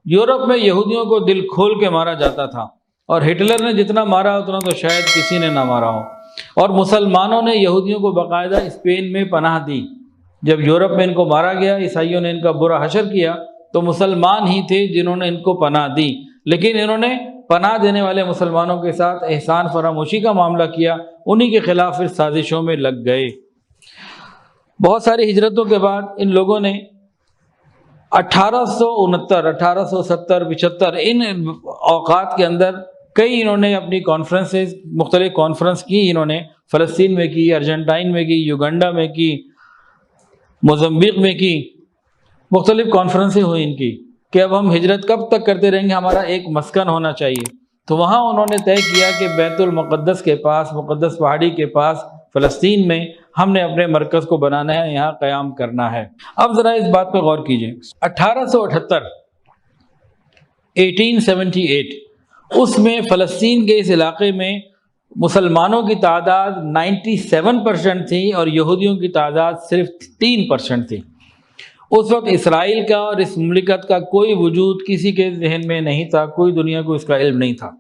Europe میں یہودیوں کو دل کھول کے مارا جاتا تھا، اور ہٹلر نے جتنا مارا اتنا تو شاید کسی نے نہ مارا ہو۔ اور مسلمانوں نے یہودیوں کو باقاعدہ اسپین میں پناہ دی۔ جب یورپ میں ان کو مارا گیا، عیسائیوں نے ان کا برا حشر کیا، تو مسلمان ہی تھے جنہوں نے ان کو پناہ دی، لیکن انہوں نے پناہ دینے والے مسلمانوں کے ساتھ احسان فراموشی کا معاملہ کیا، انہی کے خلاف پھر سازشوں میں لگ گئے۔ بہت ساری ہجرتوں کے بعد ان لوگوں نے 1869، 1870، 75 ان اوقات کے اندر کئی انہوں نے اپنی کانفرنسز، مختلف کانفرنس کی، انہوں نے فلسطین میں کی، ارجنٹائن میں کی، یوگنڈا میں کی، موزمبیق میں کی، مختلف کانفرنسیں ہوئی ان کی کہ اب ہم ہجرت کب تک کرتے رہیں گے، ہمارا ایک مسکن ہونا چاہیے۔ تو وہاں انہوں نے طے کیا کہ بیت المقدس کے پاس، مقدس پہاڑی کے پاس فلسطین میں ہم نے اپنے مرکز کو بنانا ہے، یہاں قیام کرنا ہے۔ اب ذرا اس بات پہ غور کیجئے، 1878، 1878 اس میں فلسطین کے اس علاقے میں مسلمانوں کی تعداد 97% تھی اور یہودیوں کی تعداد صرف 3% تھی۔ اس وقت اسرائیل کا اور اس مملکت کا کوئی وجود کسی کے ذہن میں نہیں تھا، کوئی دنیا کو اس کا علم نہیں تھا۔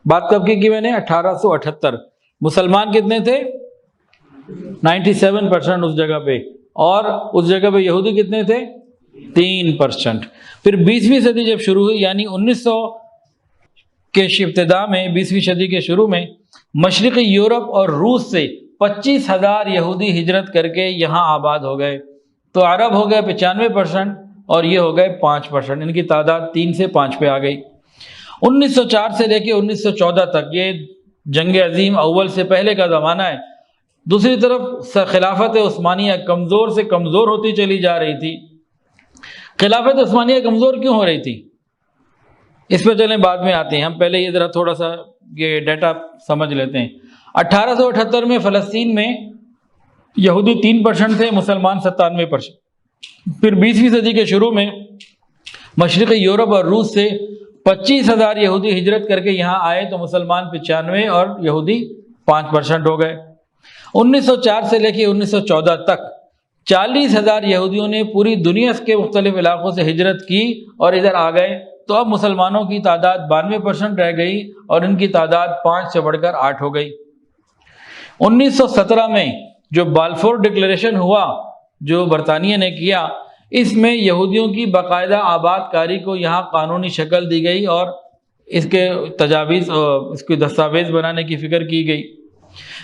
بات کب کی میں نے؟ 1878۔ مسلمان کتنے تھے؟ 97% اس جگہ پہ، اور اس جگہ پہ یہودی کتنے تھے؟ 3%۔ پھر 20ویں صدی جب شروع ہوئی، یعنی 1900 کے ابتداء میں، 20ویں صدی کے شروع میں، مشرقی یورپ اور روس سے 25,000 یہودی ہجرت کر کے یہاں آباد ہو گئے۔ تو عرب ہو گئے 95% اور یہ ہو گئے 5%، ان کی تعداد 3 سے 5 پہ آ گئی۔ 1904 سے لے کے 1914 تک یہ جنگ عظیم اول سے پہلے کا زمانہ ہے۔ دوسری طرف خلافت عثمانیہ کمزور سے کمزور ہوتی چلی جا رہی تھی۔ خلافت عثمانیہ کمزور کیوں ہو رہی تھی؟ اس پہ چلیں بعد میں آتے ہیں، ہم پہلے یہ ذرا تھوڑا سا یہ ڈیٹا سمجھ لیتے ہیں۔ 1878 میں فلسطین میں یہودی 3% تھے، مسلمان 97%۔ پھر 20ویں صدی کے شروع میں مشرقی یورپ اور روس سے 25,000 یہودی ہجرت کر کے یہاں آئے، تو مسلمان 95 اور یہودی 5% ہو گئے۔ 1904 سے لے کے 1914 تک 40,000 یہودیوں نے پوری دنیا کے مختلف علاقوں سے ہجرت کی اور ادھر آ گئے، تو اب مسلمانوں کی تعداد 92% رہ گئی اور ان کی تعداد 5 سے بڑھ کر 8 ہو گئی۔ 1917 میں جو بالفور ڈکلیریشن ہوا، جو برطانیہ نے کیا، اس میں یہودیوں کی باقاعدہ آباد کاری کو یہاں قانونی شکل دی گئی اور اس کے تجاویز، اس کی دستاویز بنانے کی فکر کی گئی۔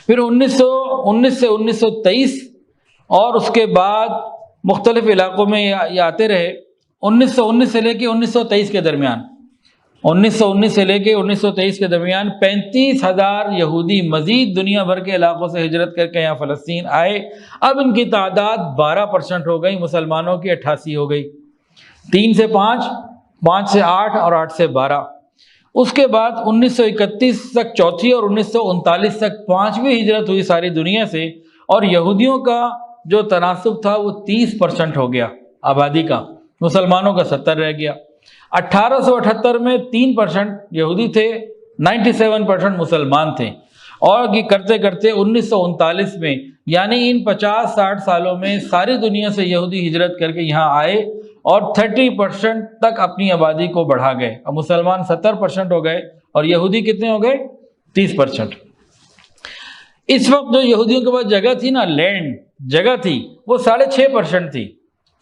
پھر 1919 سے 1923 اور اس کے بعد مختلف علاقوں میں یہ آتے رہے۔ 1919 سے لے کے 1923 کے درمیان، 1919 سے لے کے 1923 کے درمیان 35,000 یہودی مزید دنیا بھر کے علاقوں سے ہجرت کر کے یہاں فلسطین آئے۔ اب ان کی تعداد 12% ہو گئی، مسلمانوں کی 88 ہو گئی۔ 3 سے 5، 5 سے 8 اور 8 سے 12۔ اس کے بعد 1931 تک چوتھی اور 1939 تک 5ویں ہجرت ہوئی ساری دنیا سے، اور یہودیوں کا جو تناسب تھا وہ 30% ہو گیا آبادی کا، مسلمانوں کا 70 رہ گیا۔ 1878 میں 3% یہودی تھے، 97% مسلمان تھے، اور یہ کرتے کرتے 1939 میں، یعنی ان 50-60 سالوں میں ساری دنیا سے یہودی ہجرت کر کے یہاں آئے اور 30% تک اپنی آبادی کو بڑھا گئے۔ اب مسلمان 70% ہو گئے اور یہودی کتنے ہو گئے؟ 30%۔ اس وقت جو یہودیوں کے پاس جگہ تھی نا، لینڈ جگہ تھی، وہ 6.5% تھی۔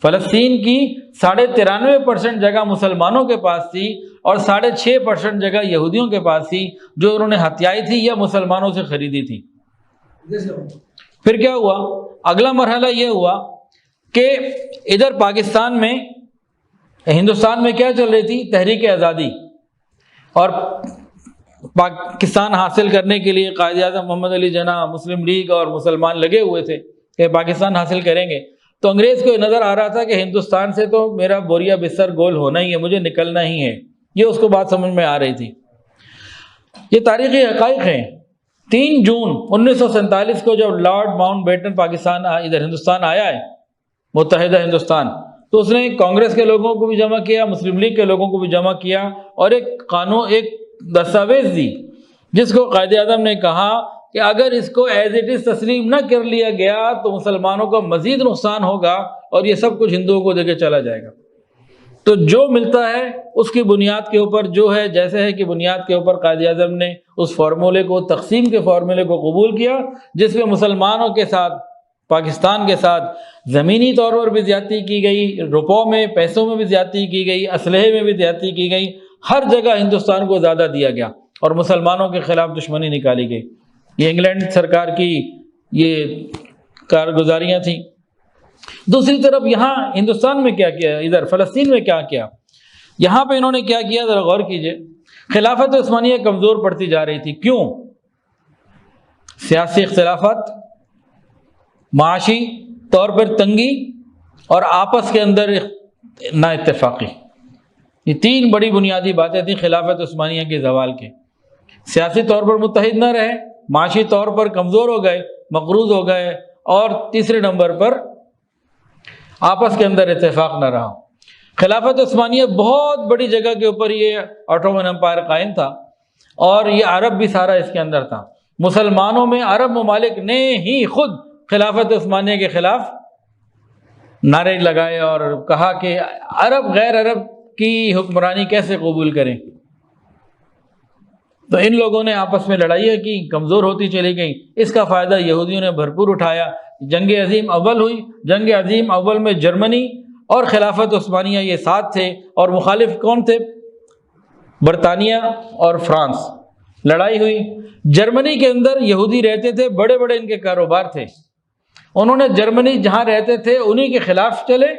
فلسطین کی 93.5% جگہ مسلمانوں کے پاس تھی اور 6.5% جگہ یہودیوں کے پاس تھی، جو انہوں نے ہتھیائی تھی یا مسلمانوں سے خریدی تھی۔ پھر کیا ہوا؟ اگلا مرحلہ یہ ہوا کہ ادھر پاکستان میں، ہندوستان میں کیا چل رہی تھی؟ تحریک آزادی، اور پاکستان حاصل کرنے کے لیے قائد اعظم محمد علی جناح، مسلم لیگ اور مسلمان لگے ہوئے تھے کہ پاکستان حاصل کریں گے۔ تو انگریز کو نظر آ رہا تھا کہ ہندوستان سے تو میرا بوریا بستر گول ہونا ہی ہے، مجھے نکلنا ہی ہے، یہ اس کو بات سمجھ میں آ رہی تھی۔ یہ تاریخی حقائق ہیں۔ 3 جون 1947 کو جب لارڈ ماؤنٹ بیٹن پاکستان ادھر ہندوستان آیا ہے، متحدہ ہندوستان، تو اس نے کانگریس کے لوگوں کو بھی جمع کیا، مسلم لیگ کے لوگوں کو بھی جمع کیا، اور ایک قانون، ایک دستاویز دی، جس کو قائد اعظم نے کہا کہ اگر اس کو ایز اٹ از تسلیم نہ کر لیا گیا تو مسلمانوں کا مزید نقصان ہوگا اور یہ سب کچھ ہندوؤں کو دے کے چلا جائے گا۔ تو جو ملتا ہے اس کی بنیاد کے اوپر جو ہے جیسے ہے کہ بنیاد کے اوپر قائد اعظم نے اس فارمولے کو، تقسیم کے فارمولے کو قبول کیا، جس میں مسلمانوں کے ساتھ، پاکستان کے ساتھ زمینی طور پر بھی زیادتی کی گئی، روپوں میں، پیسوں میں بھی زیادتی کی گئی، اسلحے میں بھی زیادتی کی گئی، ہر جگہ ہندوستان کو زیادہ دیا گیا اور مسلمانوں کے خلاف دشمنی نکالی گئی۔ یہ انگلینڈ سرکار کی یہ کارگزاریاں تھیں۔ دوسری طرف یہاں ہندوستان میں کیا کیا، ادھر فلسطین میں کیا کیا، یہاں پہ انہوں نے کیا کیا، ذرا غور کیجئے۔ خلافت عثمانیہ کمزور پڑتی جا رہی تھی، کیوں؟ سیاسی اختلافات، معاشی طور پر تنگی اور آپس کے اندر نا اتفاقی، یہ تین بڑی بنیادی باتیں تھیں خلافت عثمانیہ کے زوال کے۔ سیاسی طور پر متحد نہ رہے، معاشی طور پر کمزور ہو گئے، مقروض ہو گئے، اور تیسرے نمبر پر آپس کے اندر اتفاق نہ رہا۔ خلافت عثمانیہ بہت بڑی جگہ کے اوپر یہ آٹومن امپائر قائم تھا، اور یہ عرب بھی سارا اس کے اندر تھا۔ مسلمانوں میں عرب ممالک نے ہی خود خلافت عثمانیہ کے خلاف نعرے لگائے اور کہا کہ عرب غیر عرب کی حکمرانی کیسے قبول کریں۔ تو ان لوگوں نے آپس میں لڑائیاں کی، کمزور ہوتی چلی گئیں۔ اس کا فائدہ یہودیوں نے بھرپور اٹھایا۔ جنگ عظیم اول ہوئی، جنگ عظیم اول میں جرمنی اور خلافت عثمانیہ یہ ساتھ تھے، اور مخالف کون تھے؟ برطانیہ اور فرانس۔ لڑائی ہوئی، جرمنی کے اندر یہودی رہتے تھے، بڑے بڑے ان کے کاروبار تھے، انہوں نے جرمنی جہاں رہتے تھے انہی کے خلاف چلے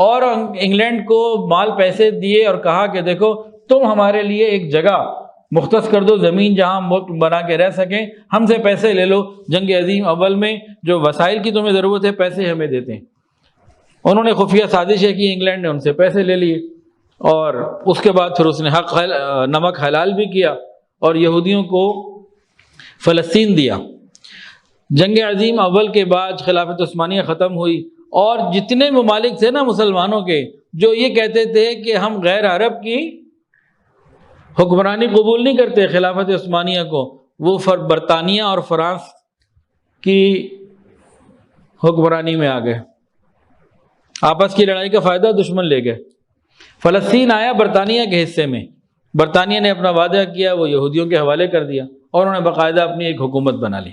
اور انگلینڈ کو مال پیسے دیے اور کہا کہ دیکھو تم ہمارے لیے ایک جگہ مختص کر دو، زمین جہاں ملک بنا کے رہ سکیں، ہم سے پیسے لے لو۔ جنگ عظیم اول میں جو وسائل کی تمہیں ضرورت ہے پیسے ہمیں دیتے ہیں۔ انہوں نے خفیہ سازشیں کی، انگلینڈ نے ان سے پیسے لے لیے، اور اس کے بعد پھر اس نے نمک حلال بھی کیا اور یہودیوں کو فلسطین دیا۔ جنگ عظیم اول کے بعد خلافت عثمانیہ ختم ہوئی، اور جتنے ممالک تھے نا مسلمانوں کے جو یہ کہتے تھے کہ ہم غیر عرب کی حکمرانی قبول نہیں کرتے خلافت عثمانیہ کو، وہ برطانیہ اور فرانس کی حکمرانی میں آ گئے۔ آپس کی لڑائی کا فائدہ دشمن لے گئے۔ فلسطین آیا برطانیہ کے حصے میں، برطانیہ نے اپنا وعدہ کیا وہ یہودیوں کے حوالے کر دیا، اور انہوں نے باقاعدہ اپنی ایک حکومت بنا لی۔